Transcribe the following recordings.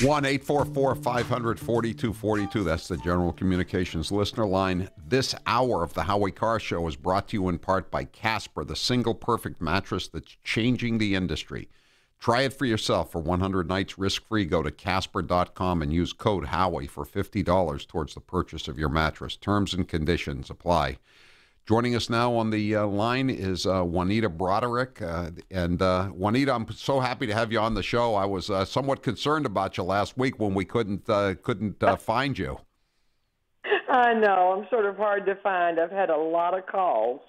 1-844-500-4242. That's the General Communications listener line. This hour of the Howie Carr Show is brought to you in part by Casper, the single perfect mattress that's changing the industry. Try it for yourself for 100 nights risk-free. Go to Casper.com and use code Howie for $50 towards the purchase of your mattress. Terms and conditions apply. Joining us now on the line is Juanita Broaddrick. Juanita, I'm so happy to have you on the show. I was somewhat concerned about you last week when we couldn't find you. I know. I'm sort of hard to find. I've had a lot of calls.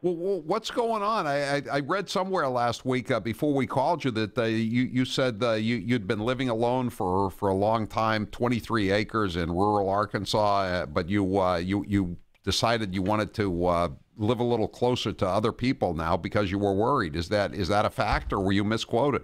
Well, what's going on? I read somewhere last week before we called you that you said you'd been living alone for a long time, 23 acres in rural Arkansas, but you decided you wanted to live a little closer to other people now because you were worried. Is that a fact, or were you misquoted?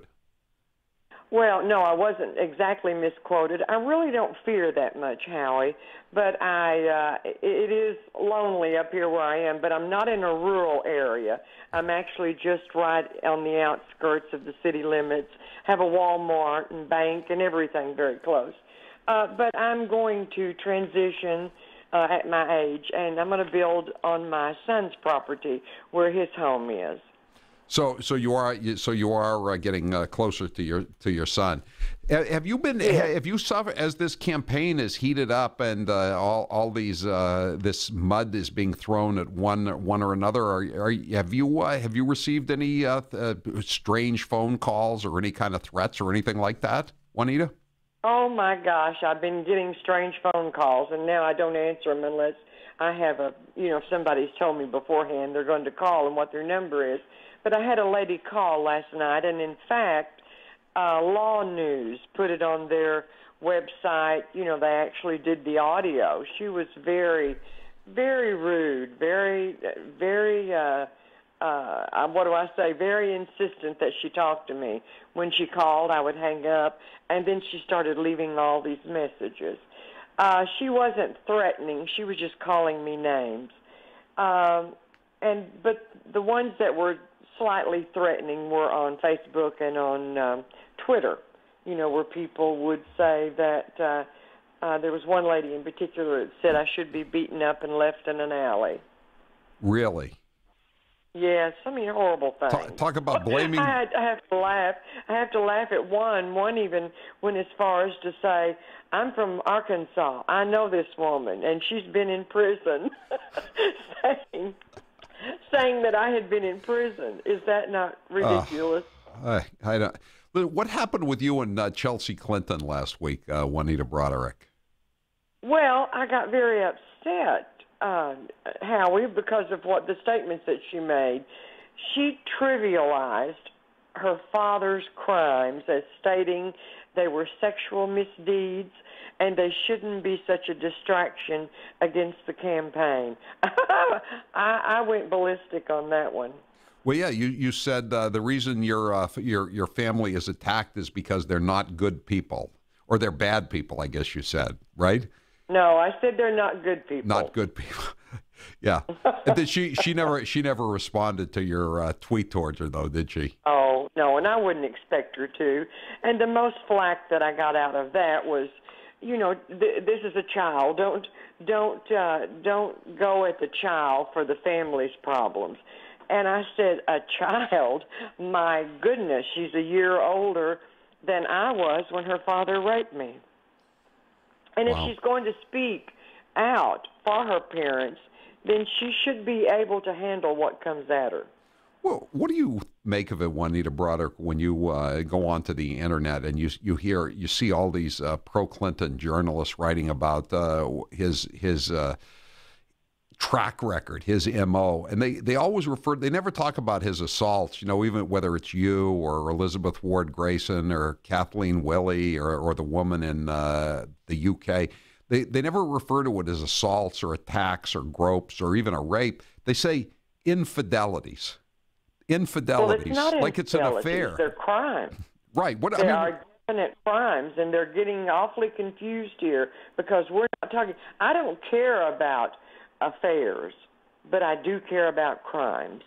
Well, no, I wasn't exactly misquoted. I really don't fear that much, Howie, but it is lonely up here where I am, but I'm not in a rural area. I'm actually just right on the outskirts of the city limits, have a Walmart and bank and everything very close. But I'm going to transition at my age, and I'm going to build on my son's property where his home is. So you are getting closer to your son. Have you been? Yeah. Have you suffered as this campaign is heated up and all these this mud is being thrown at one or another? Have you received any strange phone calls or any kind of threats or anything like that, Juanita? Oh, my gosh, I've been getting strange phone calls, and now I don't answer them unless I have if somebody's told me beforehand they're going to call and what their number is. But I had a lady call last night, and in fact, Law News put it on their website. They actually did the audio. She was very, very rude, very, very, very insistent that she talk to me. When she called, I would hang up, and then she started leaving all these messages. She wasn't threatening. She was just calling me names. But the ones that were slightly threatening were on Facebook and on Twitter, where people would say that there was one lady in particular that said I should be beaten up and left in an alley. Really? Yes, horrible things. Talk about blaming. I have to laugh. I have to laugh at one even went as far as to say, I'm from Arkansas. I know this woman, and she's been in prison, saying that I had been in prison. Is that not ridiculous? I don't. What happened with you and Chelsea Clinton last week, Juanita Broaddrick? Well, I got very upset, Howie, because of the statements that she made. She trivialized her father's crimes as stating they were sexual misdeeds and they shouldn't be such a distraction against the campaign. I went ballistic on that one. Well, yeah, you said the reason your family is attacked is because they're not good people, or they're bad people, I guess you said, right? No, I said they're not good people. Not good people. Yeah. And then she never responded to your tweet towards her, though, did she? Oh, no, and I wouldn't expect her to. And the most flack that I got out of that was, this is a child. Don't go at the child for the family's problems. And I said, a child? My goodness, she's a year older than I was when her father raped me. And Wow. If she's going to speak out for her parents, then she should be able to handle what comes at her. Well, what do you make of it, Juanita Broaddrick, when you go onto the internet and you see all these pro-Clinton journalists writing about his track record, his MO, and they always they never talk about his assaults, even whether it's you or Elizabeth Ward Grayson or Kathleen Willey or the woman in the UK. They never refer to it as assaults or attacks or gropes or even a rape. They say infidelities. Infidelities, well, it's not like it's an affair. They're crimes. Right. They are definite crimes, and they're getting awfully confused here because we're not talking. I don't care about affairs. but I do care about crimes.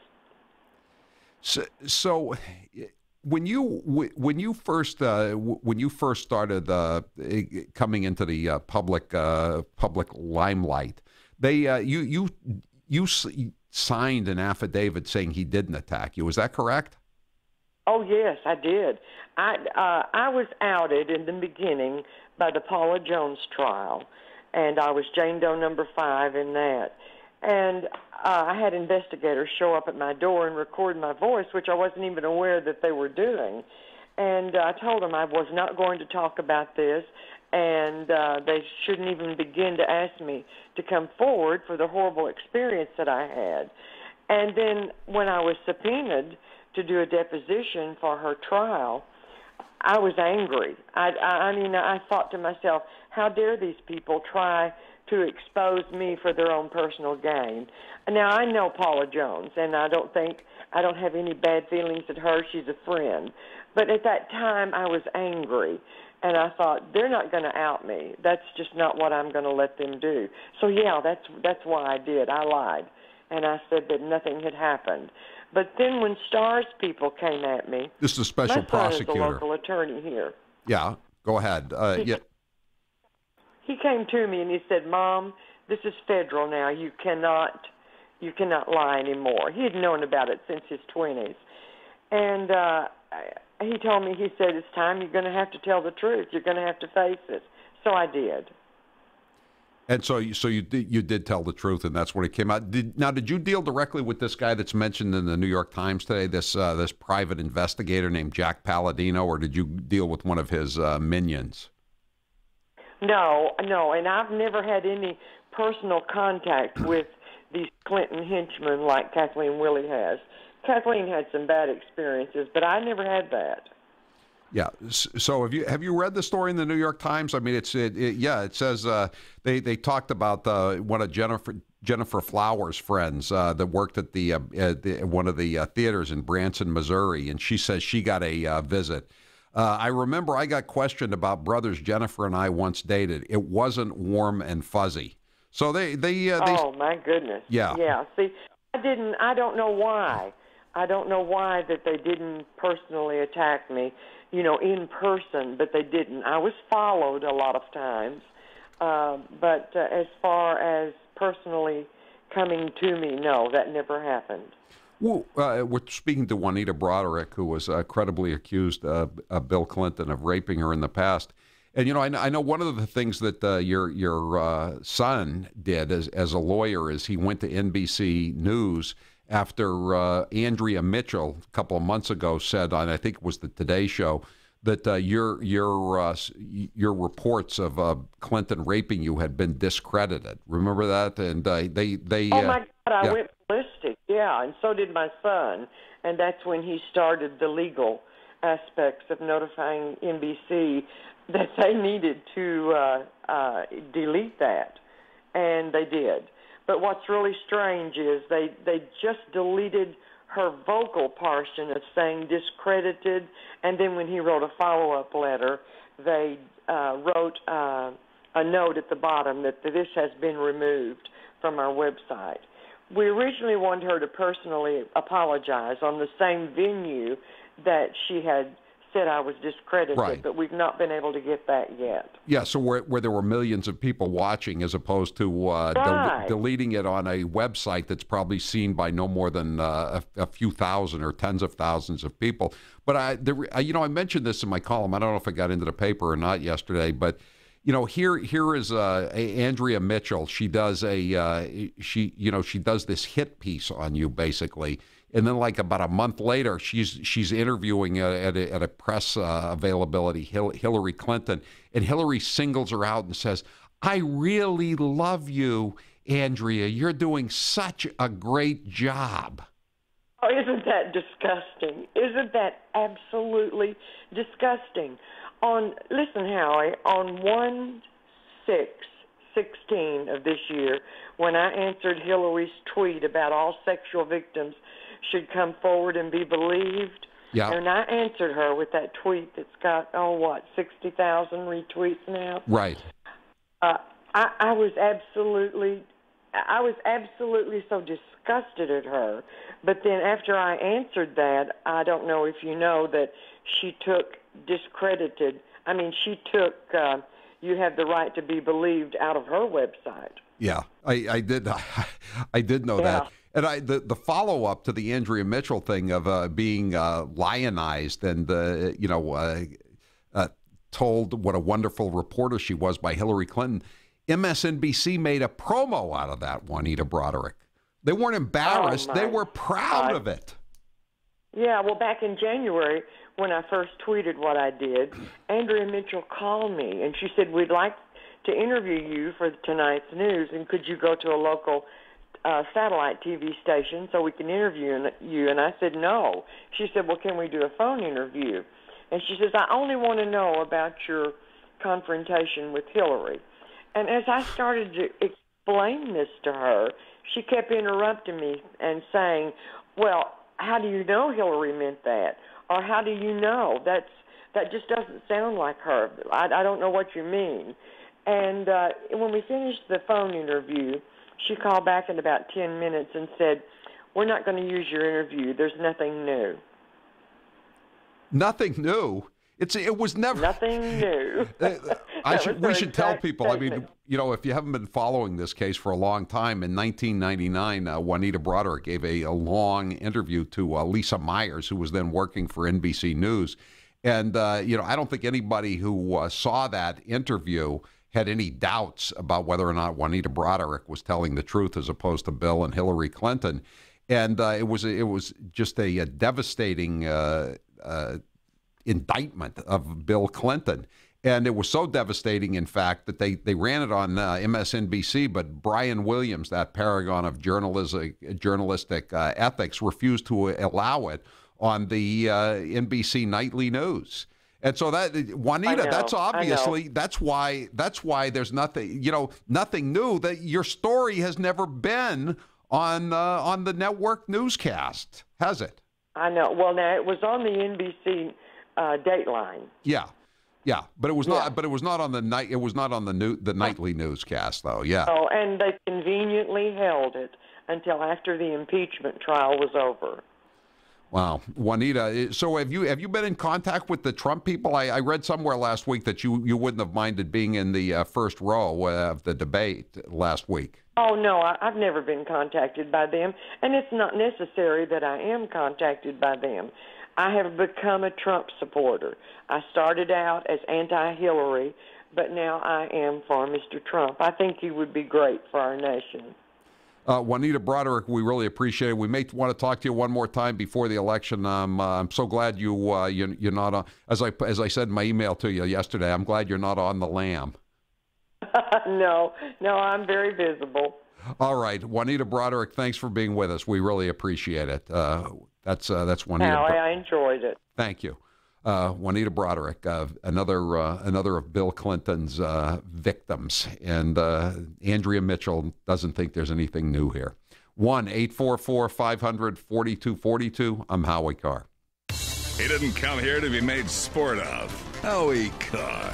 So when you first started coming into the public limelight, you signed an affidavit saying he didn't attack you. Is that correct? Oh yes, I did. I was outed in the beginning by the Paula Jones trial, and I was Jane Doe number 5 in that. And I had investigators show up at my door and record my voice, which I wasn't even aware that they were doing. And I told them I was not going to talk about this, and they shouldn't even begin to ask me to come forward for the horrible experience that I had. And then when I was subpoenaed to do a deposition for her trial, I was angry. I mean, I thought to myself, how dare these people try to expose me for their own personal gain. Now, I know Paula Jones, and I don't have any bad feelings at her. She's a friend. But at that time, I was angry, and I thought, they're not going to out me. That's just not what I'm going to let them do. So, yeah, that's why I did. I lied, and I said that nothing had happened. But then when STARS people came at me, this is a special prosecutor. My son is a local attorney here. Yeah, go ahead. He came to me and he said, "Mom, this is federal now. You cannot lie anymore." He had known about it since his 20s. And he told me, he said, "It's time. You're going to have to tell the truth. You're going to have to face it." So I did. And so you did tell the truth, and that's when it came out. Did you deal directly with this guy that's mentioned in the New York Times today, this private investigator named Jack Palladino, or did you deal with one of his minions? No, and I've never had any personal contact with these Clinton henchmen like Kathleen Willey has. Kathleen had some bad experiences, but I never had that. Yeah. So have you read the story in the New York Times? I mean, it says they talked about one of Jennifer Flowers' friends that worked at one of the theaters in Branson, Missouri, and she says she got a visit. I remember I got questioned about brothers Jennifer and I once dated. It wasn't warm and fuzzy. So they oh my goodness. Yeah. See, I don't know why. I don't know why that they didn't personally attack me, in person, but they didn't. I was followed a lot of times, but as far as personally coming to me, no, that never happened. Well, we're speaking to Juanita Broaddrick, who was credibly accused of Bill Clinton of raping her in the past. And, I know one of the things that your son did as a lawyer is he went to NBC News after Andrea Mitchell a couple of months ago said on, I think it was the Today Show, that your reports of Clinton raping you had been discredited. Remember that? And they oh my God, I went ballistic. Yeah, and so did my son. And that's when he started the legal aspects of notifying NBC that they needed to delete that, and they did. But what's really strange is they just deleted her vocal portion of saying discredited, and then when he wrote a follow-up letter, they wrote a note at the bottom that this has been removed from our website. We originally wanted her to personally apologize on the same venue that she had said I was discredited, right. But we've not been able to get that yet. Yeah, so where there were millions of people watching as opposed to right. deleting it on a website that's probably seen by no more than a few thousand or tens of thousands of people. But I mentioned this in my column. I don't know if it got into the paper or not yesterday, but here is Andrea Mitchell. She does she does this hit piece on you basically. And then, like about a month later, she's interviewing at a press availability Hillary Clinton, and Hillary singles her out and says, "I really love you, Andrea. You're doing such a great job." Oh, isn't that disgusting? Isn't that absolutely disgusting? Listen, Howie, on 1/6/16 of this year, when I answered Hillary's tweet about all sexual victims should come forward and be believed. Yeah. And I answered her with that tweet that's got, 60,000 retweets now. Right. I was absolutely I was absolutely so disgusted at her. But then after I answered that, I don't know if you know that she took you have the right to be believed out of her website. Yeah, I did. I did know that. And the follow up to the Andrea Mitchell thing of being lionized and told what a wonderful reporter she was by Hillary Clinton. MSNBC made a promo out of that, Juanita Broaddrick. They weren't embarrassed. They were proud of it. Yeah, well, back in January, when I first tweeted what I did, Andrea Mitchell called me, and she said, we'd like to interview you for tonight's news, and could you go to a local satellite TV station so we can interview you? And I said, no. She said, well, can we do a phone interview? And she says, I only want to know about your confrontation with Hillary. And as I started to explain this to her, she kept interrupting me and saying, well, how do you know Hillary meant that? Or how do you know? That just doesn't sound like her. I don't know what you mean. And when we finished the phone interview, she called back in about 10 minutes and said, we're not going to use your interview. There's nothing new. Nothing new? It was never... Nothing new. We should tell people, statement. I mean, you know, if you haven't been following this case for a long time, in 1999, Juanita Broaddrick gave a long interview to Lisa Myers, who was then working for NBC News. And, I don't think anybody who saw that interview had any doubts about whether or not Juanita Broaddrick was telling the truth as opposed to Bill and Hillary Clinton. And it was just a devastating indictment of Bill Clinton. And it was so devastating, in fact, that they ran it on MSNBC, but Brian Williams, that paragon of journalistic ethics, refused to allow it on the NBC nightly news. And so that, Juanita, that's obviously, that's why there's nothing, nothing new. That your story has never been on the network newscast, has it? I know. Well, now it was on the NBC Dateline. Yeah, but it was not. But it was not on the night. It was not on the nightly newscast, though. Yeah. Oh, and they conveniently held it until after the impeachment trial was over. Wow, Juanita. So have you been in contact with the Trump people? I read somewhere last week that you wouldn't have minded being in the first row of the debate last week. Oh, no, I've never been contacted by them, and it's not necessary that I am contacted by them. I have become a Trump supporter. I started out as anti-Hillary, but now I am for Mr. Trump. I think he would be great for our nation. Juanita Broaddrick, we really appreciate it. We may want to talk to you one more time before the election. I'm so glad you're not on, as I said in my email to you yesterday, I'm glad you're not on the lam. No, I'm very visible. All right, Juanita Broaddrick, thanks for being with us. We really appreciate it. That's Juanita. Howie, I enjoyed it. Thank you. Juanita Broaddrick, another of Bill Clinton's victims. And Andrea Mitchell doesn't think there's anything new here. 1-844-500-4242. I'm Howie Carr. He didn't come here to be made sport of. Howie Carr.